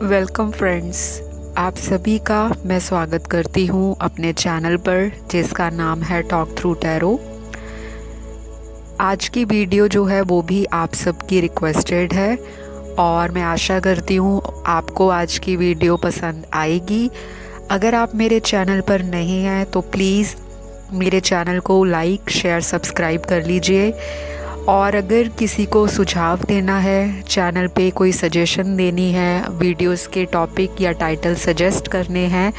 Welcome friends, आप सभी का मैं स्वागत करती हूँ अपने चैनल पर जिसका नाम है टॉक थ्रू टैरो। आज की वीडियो जो है वो भी आप सबकी रिक्वेस्टेड है और मैं आशा करती हूँ आपको आज की वीडियो पसंद आएगी। अगर आप मेरे चैनल पर नहीं हैं तो प्लीज़ मेरे चैनल को लाइक, शेयर, सब्सक्राइब कर लीजिए। और अगर किसी को सुझाव देना है, चैनल पे कोई सजेशन देनी है, वीडियोस के टॉपिक या टाइटल सजेस्ट करने हैं,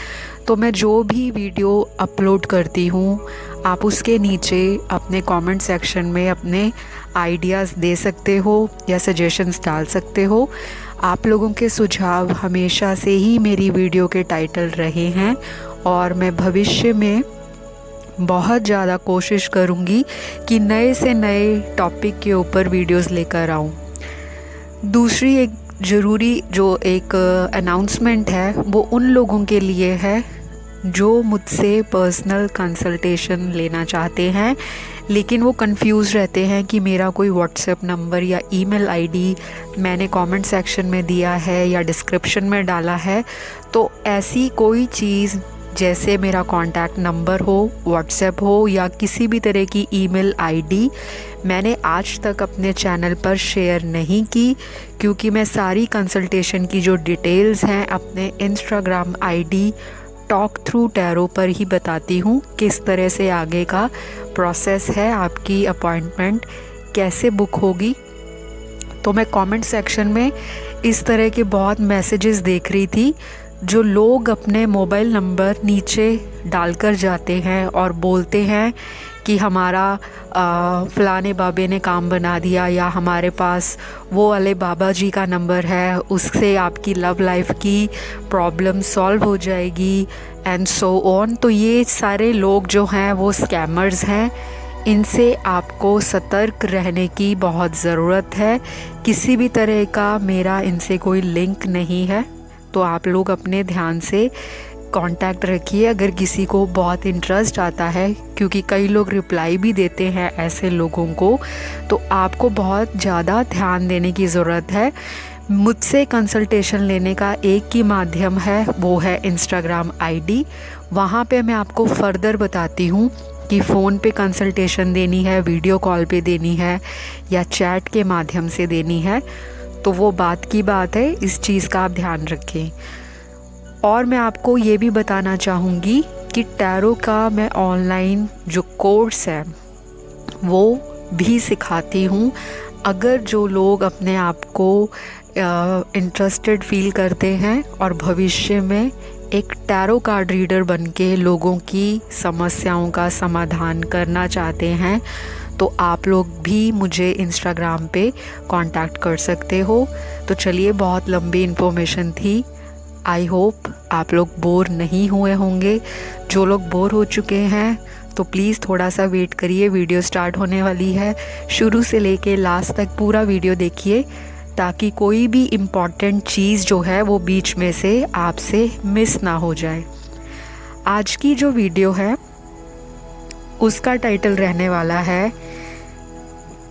तो मैं जो भी वीडियो अपलोड करती हूँ आप उसके नीचे अपने कमेंट सेक्शन में अपने आइडियाज़ दे सकते हो या सजेशंस डाल सकते हो। आप लोगों के सुझाव हमेशा से ही मेरी वीडियो के टाइटल रहे हैं और मैं भविष्य में बहुत ज़्यादा कोशिश करूँगी कि नए से नए टॉपिक के ऊपर वीडियोस लेकर आऊँ। दूसरी एक ज़रूरी जो एक अनाउंसमेंट है वो उन लोगों के लिए है जो मुझसे पर्सनल कंसल्टेशन लेना चाहते हैं लेकिन वो कंफ्यूज रहते हैं कि मेरा कोई व्हाट्सएप नंबर या ईमेल आईडी मैंने कमेंट सेक्शन में दिया है या डिस्क्रिप्शन में डाला है। तो ऐसी कोई चीज़ जैसे मेरा कॉन्टैक्ट नंबर हो, व्हाट्सएप हो या किसी भी तरह की ईमेल आईडी मैंने आज तक अपने चैनल पर शेयर नहीं की, क्योंकि मैं सारी कंसल्टेशन की जो डिटेल्स हैं अपने Instagram ID talk through tarot पर ही बताती हूँ। किस तरह से आगे का प्रोसेस है, आपकी अपॉइंटमेंट कैसे बुक होगी। तो मैं कमेंट सेक्शन में इस तरह के बहुत मैसेजेस देख रही थी जो लोग अपने मोबाइल नंबर नीचे डालकर जाते हैं और बोलते हैं कि हमारा फ़लाने बाबे ने काम बना दिया या हमारे पास वो वाले बाबा जी का नंबर है, उससे आपकी लव लाइफ की प्रॉब्लम सॉल्व हो जाएगी एंड सो ऑन। तो ये सारे लोग जो हैं वो स्कैमर्स हैं। इनसे आपको सतर्क रहने की बहुत ज़रूरत है। किसी भी तरह का मेरा इनसे कोई लिंक नहीं है, तो आप लोग अपने ध्यान से कांटेक्ट रखिए अगर किसी को बहुत इंटरेस्ट आता है, क्योंकि कई लोग रिप्लाई भी देते हैं ऐसे लोगों को। तो आपको बहुत ज़्यादा ध्यान देने की ज़रूरत है। मुझसे कंसल्टेशन लेने का एक ही माध्यम है, वो है इंस्टाग्राम आईडी। वहाँ पे मैं आपको फर्दर बताती हूँ कि फ़ोन पे कंसल्टेशन देनी है, वीडियो कॉल पे देनी है या चैट के माध्यम से देनी है। तो वो बात की बात है, इस चीज़ का आप ध्यान रखें। और मैं आपको ये भी बताना चाहूँगी कि टैरो का मैं ऑनलाइन जो कोर्स है वो भी सिखाती हूँ। अगर जो लोग अपने आप को इंटरेस्टेड फील करते हैं और भविष्य में एक टैरो कार्ड रीडर बनके लोगों की समस्याओं का समाधान करना चाहते हैं, तो आप लोग भी मुझे इंस्टाग्राम पे कांटेक्ट कर सकते हो। तो चलिए, बहुत लंबी इन्फॉर्मेशन थी। आई होप आप लोग बोर नहीं हुए होंगे। जो लोग बोर हो चुके हैं तो प्लीज़ थोड़ा सा वेट करिए, वीडियो स्टार्ट होने वाली है। शुरू से लेके लास्ट तक पूरा वीडियो देखिए ताकि कोई भी इम्पॉर्टेंट चीज़ जो है वो बीच में से आपसे मिस ना हो जाए। आज की जो वीडियो है उसका टाइटल रहने वाला है,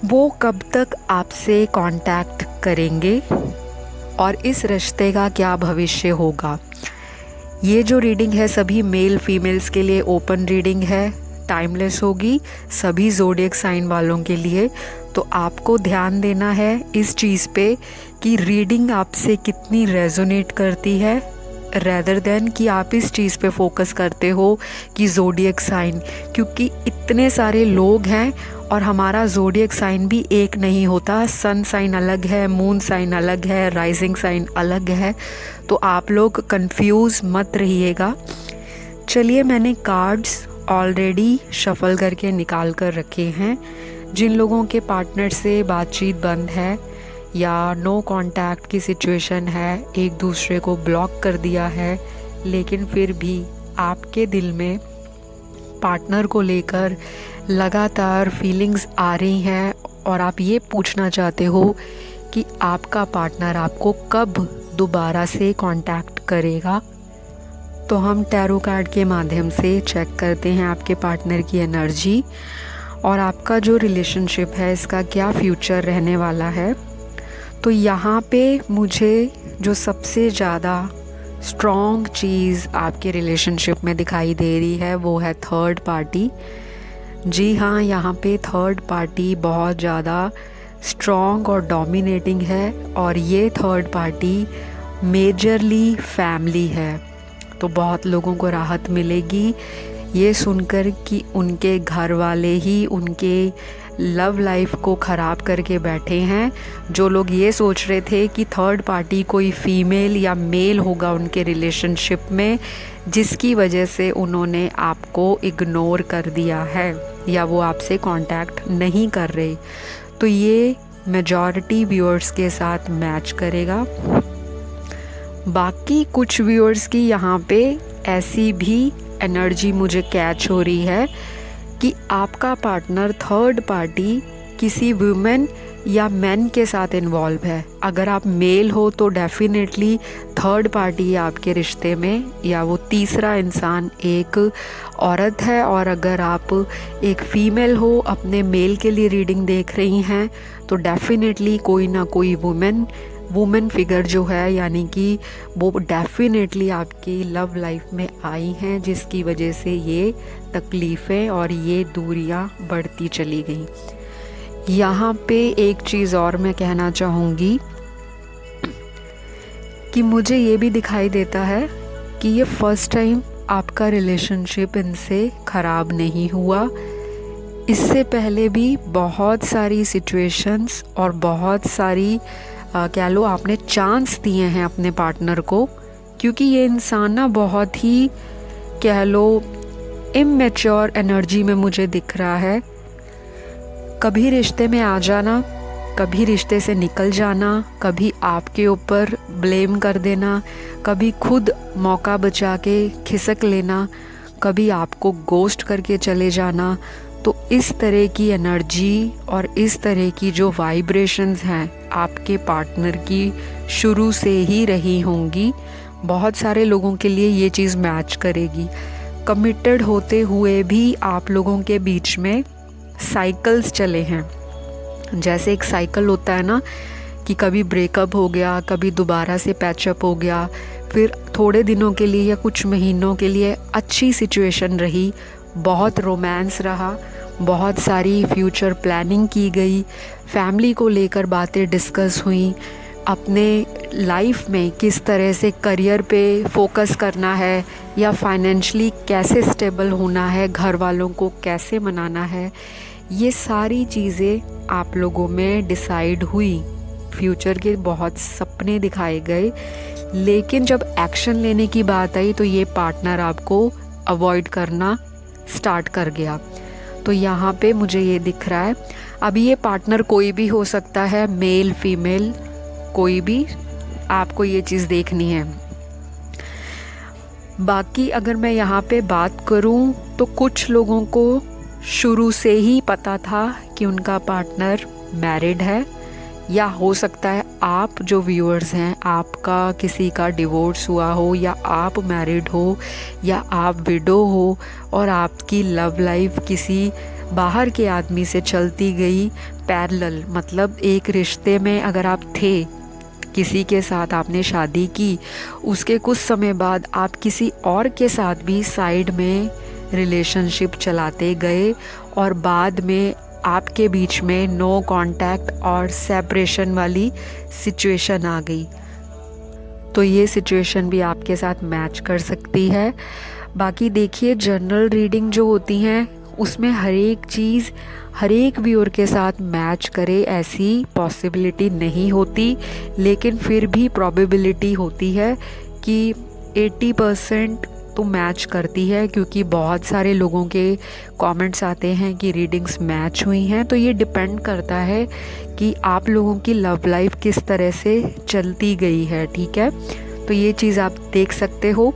वो कब तक आपसे कांटेक्ट करेंगे और इस रिश्ते का क्या भविष्य होगा। ये जो रीडिंग है सभी मेल फीमेल्स के लिए ओपन रीडिंग है, टाइमलेस होगी सभी ज़ोडिएक साइन वालों के लिए। तो आपको ध्यान देना है इस चीज़ पे कि रीडिंग आपसे कितनी रेजोनेट करती है, रेदर देन कि आप इस चीज़ पे फोकस करते हो कि ज़ोडिएक साइन, क्योंकि इतने सारे लोग हैं और हमारा ज़ोडिएक साइन भी एक नहीं होता। सन साइन अलग है, मून साइन अलग है, राइजिंग साइन अलग है। तो आप लोग कंफ्यूज मत रहिएगा। चलिए, मैंने कार्ड्स ऑलरेडी शफल करके निकाल कर रखे हैं। जिन लोगों के पार्टनर से बातचीत बंद है या नो कांटेक्ट की सिचुएशन है, एक दूसरे को ब्लॉक कर दिया है, लेकिन फिर भी आपके दिल में पार्टनर को लेकर लगातार फीलिंग्स आ रही हैं और आप ये पूछना चाहते हो कि आपका पार्टनर आपको कब दोबारा से कांटेक्ट करेगा, तो हम टैरो कार्ड के माध्यम से चेक करते हैं आपके पार्टनर की एनर्जी और आपका जो रिलेशनशिप है इसका क्या फ्यूचर रहने वाला है। तो यहाँ पे मुझे जो सबसे ज़्यादा स्ट्रॉन्ग चीज़ आपके रिलेशनशिप में दिखाई दे रही है वो है थर्ड पार्टी। जी हाँ, यहाँ पे थर्ड पार्टी बहुत ज़्यादा स्ट्रॉन्ग और डोमिनेटिंग है और ये थर्ड पार्टी मेजरली फैमिली है। तो बहुत लोगों को राहत मिलेगी ये सुनकर कि उनके घर वाले ही उनके लव लाइफ को ख़राब करके बैठे हैं। जो लोग ये सोच रहे थे कि थर्ड पार्टी कोई फीमेल या मेल होगा उनके रिलेशनशिप में, जिसकी वजह से उन्होंने आपको इग्नोर कर दिया है या वो आपसे कांटेक्ट नहीं कर रहे, तो ये मेजॉरिटी व्यूअर्स के साथ मैच करेगा। बाकी कुछ व्यूअर्स की यहाँ पे ऐसी भी एनर्जी मुझे कैच हो रही है कि आपका पार्टनर थर्ड पार्टी किसी वुमेन या मैन के साथ इन्वॉल्व है। अगर आप मेल हो तो डेफिनेटली थर्ड पार्टी है आपके रिश्ते में, या वो तीसरा इंसान एक औरत है। और अगर आप एक फ़ीमेल हो, अपने मेल के लिए रीडिंग देख रही हैं, तो डेफिनेटली कोई ना कोई वुमेन फिगर जो है, यानी कि वो डेफिनेटली आपकी लव लाइफ में आई हैं, जिसकी वजह से ये तकलीफ़ें और ये दूरियां बढ़ती चली गई। यहाँ पे एक चीज़ और मैं कहना चाहूँगी कि मुझे ये भी दिखाई देता है कि ये फर्स्ट टाइम आपका रिलेशनशिप इनसे ख़राब नहीं हुआ। इससे पहले भी बहुत सारी सिचुएशंस और बहुत सारी कह लो आपने चांस दिए हैं अपने पार्टनर को, क्योंकि ये इंसान ना बहुत ही कह लो इमैच्योर एनर्जी में मुझे दिख रहा है। कभी रिश्ते में आ जाना, कभी रिश्ते से निकल जाना, कभी आपके ऊपर ब्लेम कर देना, कभी खुद मौका बचा के खिसक लेना, कभी आपको गोस्ट करके चले जाना। तो इस तरह की एनर्जी और इस तरह की जो वाइब्रेशंस हैं आपके पार्टनर की शुरू से ही रही होंगी। बहुत सारे लोगों के लिए ये चीज़ मैच करेगी। कमिटेड होते हुए भी आप लोगों के बीच में साइकिल्स चले हैं। जैसे एक साइकिल होता है ना कि कभी ब्रेकअप हो गया, कभी दोबारा से पैचअप हो गया, फिर थोड़े दिनों के लिए या कुछ महीनों के लिए अच्छी सिचुएशन रही, बहुत रोमांस रहा, बहुत सारी फ्यूचर प्लानिंग की गई, फैमिली को लेकर बातें डिस्कस हुई, अपने लाइफ में किस तरह से करियर पे फोकस करना है या फाइनेंशियली कैसे स्टेबल होना है, घर वालों को कैसे मनाना है, ये सारी चीज़ें आप लोगों में डिसाइड हुई। फ्यूचर के बहुत सपने दिखाए गए, लेकिन जब एक्शन लेने की बात आई तो ये पार्टनर आपको अवॉइड करना स्टार्ट कर गया। तो यहाँ पे मुझे ये दिख रहा है, अभी ये पार्टनर कोई भी हो सकता है, मेल फीमेल कोई भी, आपको ये चीज़ देखनी है। बाकी अगर मैं यहाँ पे बात करूँ तो कुछ लोगों को शुरू से ही पता था कि उनका पार्टनर मैरिड है, या हो सकता है आप जो व्यूअर्स हैं आपका किसी का डिवोर्स हुआ हो, या आप मैरिड हो, या आप विडो हो और आपकी लव लाइफ किसी बाहर के आदमी से चलती गई पैरेलल। मतलब एक रिश्ते में अगर आप थे, किसी के साथ आपने शादी की, उसके कुछ समय बाद आप किसी और के साथ भी साइड में रिलेशनशिप चलाते गए और बाद में आपके बीच में नो कांटेक्ट और सेपरेशन वाली सिचुएशन आ गई, तो ये सिचुएशन भी आपके साथ मैच कर सकती है। बाकी देखिए, जनरल रीडिंग जो होती हैं उसमें हर एक चीज़ हर एक व्यूअर के साथ मैच करे ऐसी पॉसिबिलिटी नहीं होती, लेकिन फिर भी प्रोबेबिलिटी होती है कि 80% तो मैच करती है, क्योंकि बहुत सारे लोगों के कमेंट्स आते हैं कि रीडिंग्स मैच हुई हैं। तो ये डिपेंड करता है कि आप लोगों की लव लाइफ किस तरह से चलती गई है, ठीक है। तो ये चीज़ आप देख सकते हो।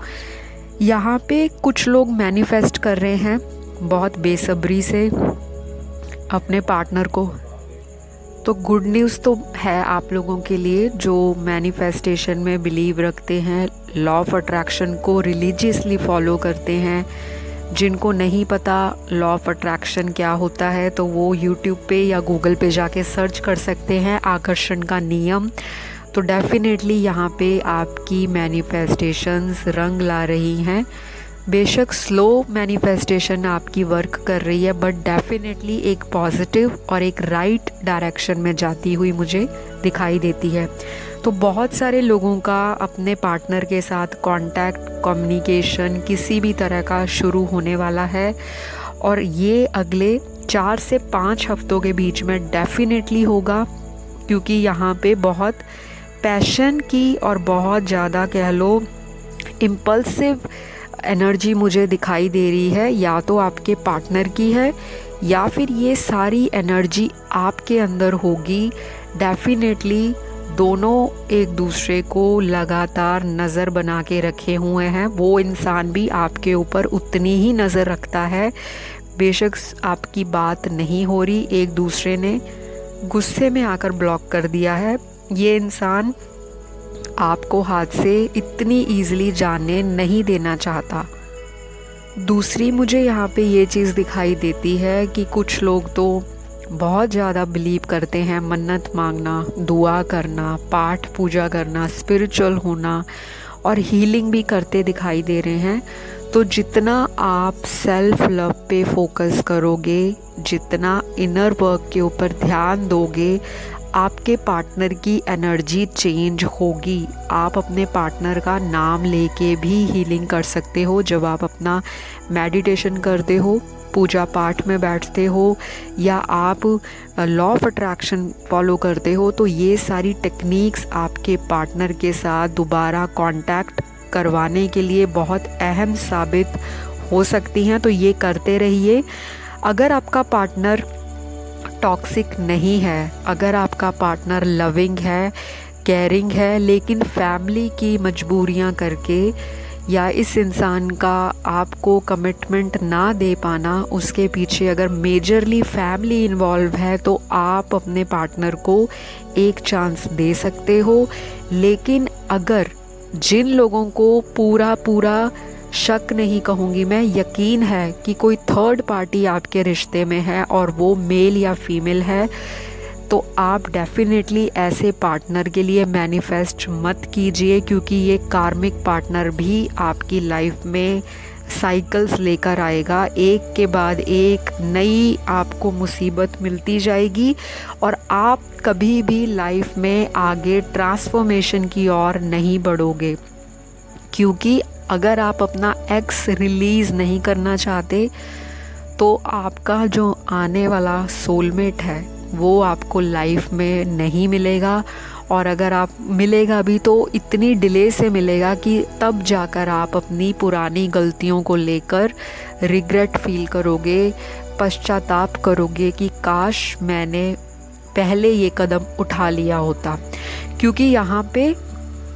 यहाँ पे कुछ लोग मैनिफेस्ट कर रहे हैं बहुत बेसब्री से अपने पार्टनर को। तो गुड न्यूज़ तो है आप लोगों के लिए जो मैनिफेस्टेशन में बिलीव रखते हैं, लॉ ऑफ अट्रैक्शन को रिलीजियसली फॉलो करते हैं। जिनको नहीं पता लॉ ऑफ अट्रैक्शन क्या होता है तो वो यूट्यूब पे या गूगल पे जाके सर्च कर सकते हैं, आकर्षण का नियम। तो डेफिनेटली यहाँ पे आपकी मैनिफेस्टेशंस रंग ला रही हैं। बेशक स्लो मैनिफेस्टेशन आपकी वर्क कर रही है, बट डेफिनेटली एक पॉजिटिव और एक राइट डायरेक्शन में जाती हुई मुझे दिखाई देती है। तो बहुत सारे लोगों का अपने पार्टनर के साथ कांटेक्ट, कम्युनिकेशन किसी भी तरह का शुरू होने वाला है, और ये अगले 4 से 5 हफ्तों के बीच में डेफिनेटली होगा, क्योंकि यहाँ पे बहुत पैशन की और बहुत ज़्यादा कह लो इम्पल्सिव एनर्जी मुझे दिखाई दे रही है। या तो आपके पार्टनर की है या फिर ये सारी एनर्जी आपके अंदर होगी। डेफिनेटली दोनों एक दूसरे को लगातार नज़र बना के रखे हुए हैं। वो इंसान भी आपके ऊपर उतनी ही नज़र रखता है। बेशक आपकी बात नहीं हो रही, एक दूसरे ने गुस्से में आकर ब्लॉक कर दिया है। ये इंसान आपको हाथ से इतनी ईज़िली जाने नहीं देना चाहता। दूसरी मुझे यहाँ पे ये चीज़ दिखाई देती है कि कुछ लोग तो बहुत ज़्यादा बिलीव करते हैं, मन्नत मांगना, दुआ करना, पाठ पूजा करना, स्पिरिचुअल होना और हीलिंग भी करते दिखाई दे रहे हैं। तो जितना आप सेल्फ लव पे फोकस करोगे, जितना इनर वर्क के ऊपर ध्यान दोगे, आपके पार्टनर की एनर्जी चेंज होगी। आप अपने पार्टनर का नाम लेके भी हीलिंग कर सकते हो। जब आप अपना मेडिटेशन करते हो, पूजा पाठ में बैठते हो, या आप लॉ ऑफ अट्रैक्शन फॉलो करते हो, तो ये सारी टेक्निक्स आपके पार्टनर के साथ दोबारा कांटेक्ट करवाने के लिए बहुत अहम साबित हो सकती हैं। तो ये करते रहिए। अगर आपका पार्टनर टॉक्सिक नहीं है, अगर आपका पार्टनर लविंग है, केयरिंग है, लेकिन फैमिली की मजबूरियां करके या इस इंसान का आपको कमिटमेंट ना दे पाना, उसके पीछे अगर मेजरली फैमिली इन्वॉल्व है, तो आप अपने पार्टनर को एक चांस दे सकते हो। लेकिन अगर जिन लोगों को पूरा शक नहीं कहूँगी मैं, यकीन है कि कोई थर्ड पार्टी आपके रिश्ते में है और वो मेल या फीमेल है, तो आप डेफिनेटली ऐसे पार्टनर के लिए मैनिफेस्ट मत कीजिए, क्योंकि ये कार्मिक पार्टनर भी आपकी लाइफ में साइकिल्स लेकर आएगा। एक के बाद एक नई आपको मुसीबत मिलती जाएगी और आप कभी भी लाइफ में आगे ट्रांसफॉर्मेशन की ओर नहीं बढ़ोगे। क्योंकि अगर आप अपना एक्स रिलीज़ नहीं करना चाहते, तो आपका जो आने वाला सोलमेट है वो आपको लाइफ में नहीं मिलेगा, और अगर आप मिलेगा भी तो इतनी डिले से मिलेगा कि तब जाकर आप अपनी पुरानी गलतियों को लेकर रिग्रेट फील करोगे, पश्चाताप करोगे कि काश मैंने पहले ये कदम उठा लिया होता। क्योंकि यहाँ पे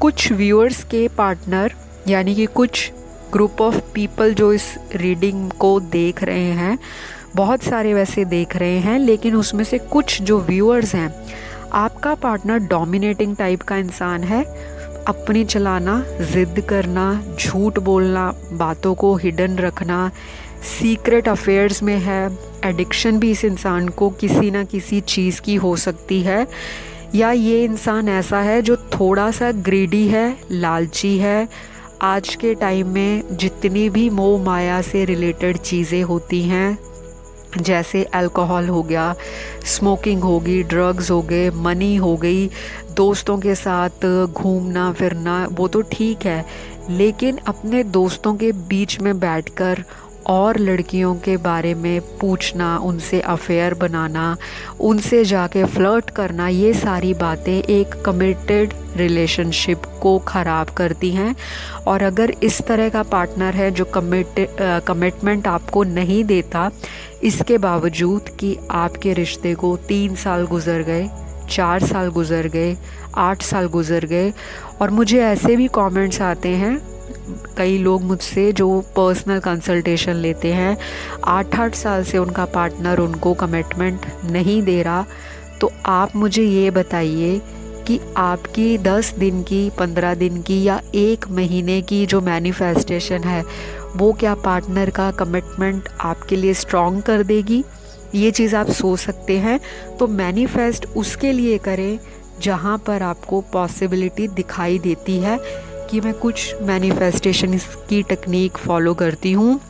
कुछ व्यूअर्स के पार्टनर, यानी कि कुछ ग्रुप ऑफ पीपल जो इस रीडिंग को देख रहे हैं, बहुत सारे वैसे देख रहे हैं, लेकिन उसमें से कुछ जो व्यूअर्स हैं, आपका पार्टनर डोमिनेटिंग टाइप का इंसान है। अपनी चलाना, ज़िद करना, झूठ बोलना, बातों को हिडन रखना, सीक्रेट अफेयर्स में है। एडिक्शन भी इस इंसान को किसी ना किसी चीज़ की हो सकती है, या ये इंसान ऐसा है जो थोड़ा सा ग्रीडी है, लालची है। आज के टाइम में जितनी भी मोह माया से रिलेटेड चीज़ें होती हैं, जैसे अल्कोहल हो गया, स्मोकिंग होगी, ड्रग्स हो गए, मनी हो गई, दोस्तों के साथ घूमना फिरना, वो तो ठीक है, लेकिन अपने दोस्तों के बीच में बैठकर और लड़कियों के बारे में पूछना, उनसे अफेयर बनाना, उनसे जाके फ्लर्ट करना, ये सारी बातें एक कमिटेड रिलेशनशिप को ख़राब करती हैं। और अगर इस तरह का पार्टनर है जो कमिटमेंट आपको नहीं देता, इसके बावजूद कि आपके रिश्ते को 3 साल गुजर गए, 4 साल गुजर गए, 8 साल गुजर गए, और मुझे ऐसे भी कमेंट्स आते हैं, कई लोग मुझसे जो पर्सनल कंसल्टेशन लेते हैं, 8-8 साल से उनका पार्टनर उनको कमिटमेंट नहीं दे रहा। तो आप मुझे ये बताइए कि आपकी 10 दिन की, 15 दिन की या 1 महीने की जो मैनिफेस्टेशन है, वो क्या पार्टनर का कमिटमेंट आपके लिए स्ट्रॉन्ग कर देगी? ये चीज़ आप सोच सकते हैं। तो मैनिफेस्ट उसके लिए करें जहाँ पर आपको पॉसिबिलिटी दिखाई देती है कि मैं कुछ मैनिफेस्टेशन की टेक्निक फॉलो करती हूँ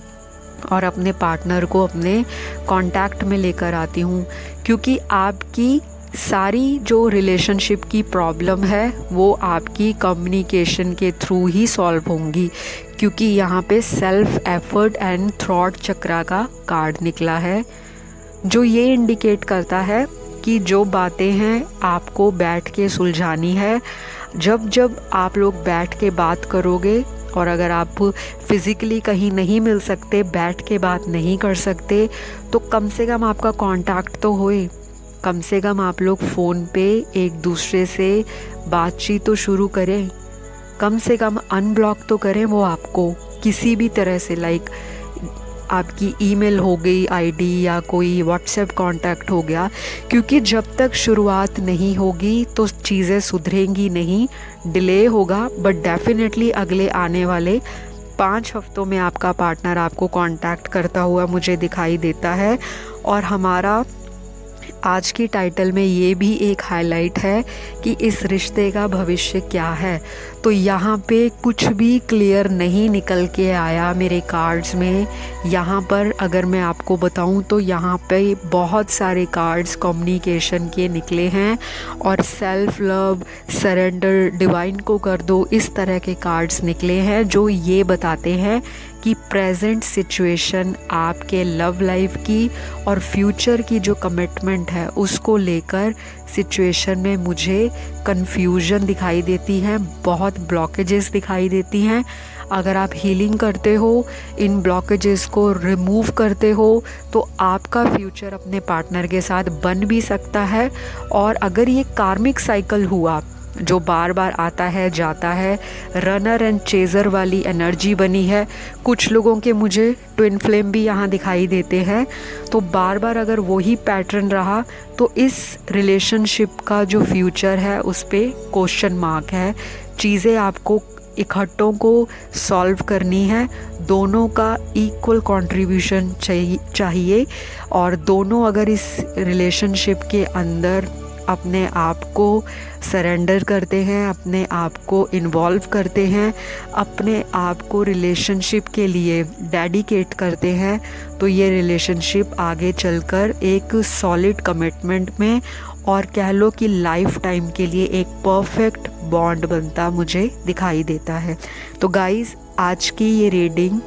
और अपने पार्टनर को अपने कांटेक्ट में लेकर आती हूँ, क्योंकि आपकी सारी जो रिलेशनशिप की प्रॉब्लम है वो आपकी कम्युनिकेशन के थ्रू ही सॉल्व होंगी, क्योंकि यहाँ पे सेल्फ एफर्ट एंड थॉट चक्रा का कार्ड निकला है, जो ये इंडिकेट करता है कि जो बातें हैं आपको बैठ के सुलझानी है। जब जब आप लोग बैठ के बात करोगे, और अगर आप फिज़िकली कहीं नहीं मिल सकते, बैठ के बात नहीं कर सकते, तो कम से कम आपका कांटेक्ट तो होए, कम से कम आप लोग फ़ोन पे एक दूसरे से बातचीत तो शुरू करें, कम से कम अनब्लॉक तो करें वो आपको किसी भी तरह से, लाइक आपकी ईमेल हो गई आईडी या कोई व्हाट्सएप कांटेक्ट हो गया, क्योंकि जब तक शुरुआत नहीं होगी तो चीज़ें सुधरेंगी नहीं, डिले होगा, बट डेफिनेटली अगले आने वाले 5 हफ्तों में आपका पार्टनर आपको कांटेक्ट करता हुआ मुझे दिखाई देता है। और हमारा आज की टाइटल में ये भी एक हाईलाइट है कि इस रिश्ते का भविष्य क्या है। तो यहाँ पे कुछ भी क्लियर नहीं निकल के आया मेरे कार्ड्स में। यहाँ पर अगर मैं आपको बताऊँ तो यहाँ पे बहुत सारे कार्ड्स कम्युनिकेशन के निकले हैं और सेल्फ लव, सरेंडर, डिवाइन को कर दो, इस तरह के कार्ड्स निकले हैं जो ये बताते हैं कि प्रेजेंट सिचुएशन आपके लव लाइफ की और फ्यूचर की जो कमिटमेंट है उसको लेकर सिचुएशन में मुझे कन्फ्यूजन दिखाई देती है, बहुत ब्लॉकेजेस दिखाई देती हैं। अगर आप हीलिंग करते हो, इन ब्लॉकेजेस को रिमूव करते हो, तो आपका फ्यूचर अपने पार्टनर के साथ बन भी सकता है। और अगर ये कार्मिक साइकिल हुआ जो बार बार आता है जाता है, रनर एंड चेज़र वाली एनर्जी बनी है, कुछ लोगों के मुझे ट्विन फ्लेम भी यहाँ दिखाई देते हैं, तो बार बार अगर वही पैटर्न रहा तो इस रिलेशनशिप का जो फ्यूचर है उस पर क्वेश्चन मार्क है। चीज़ें आपको इकट्ठों को सॉल्व करनी है, दोनों का इक्वल कंट्रीब्यूशन चाहिए, और दोनों अगर इस रिलेशनशिप के अंदर अपने आप को सरेंडर करते हैं, अपने आप को इन्वॉल्व करते हैं, अपने आप को रिलेशनशिप के लिए डेडिकेट करते हैं, तो ये रिलेशनशिप आगे चलकर एक सॉलिड कमिटमेंट में और कह लो कि लाइफ टाइम के लिए एक परफेक्ट बॉन्ड बनता मुझे दिखाई देता है। तो गाइज़, आज की ये रीडिंग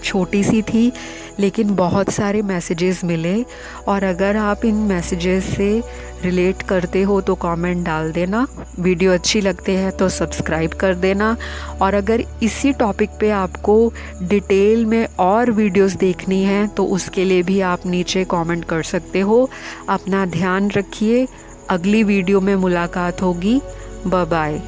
छोटी सी थी लेकिन बहुत सारे मैसेजेस मिले, और अगर आप इन मैसेजेस से रिलेट करते हो तो कमेंट डाल देना, वीडियो अच्छी लगते हैं तो सब्सक्राइब कर देना, और अगर इसी टॉपिक पे आपको डिटेल में और वीडियोस देखनी है तो उसके लिए भी आप नीचे कमेंट कर सकते हो। अपना ध्यान रखिए, अगली वीडियो में मुलाकात होगी, बाय बाय।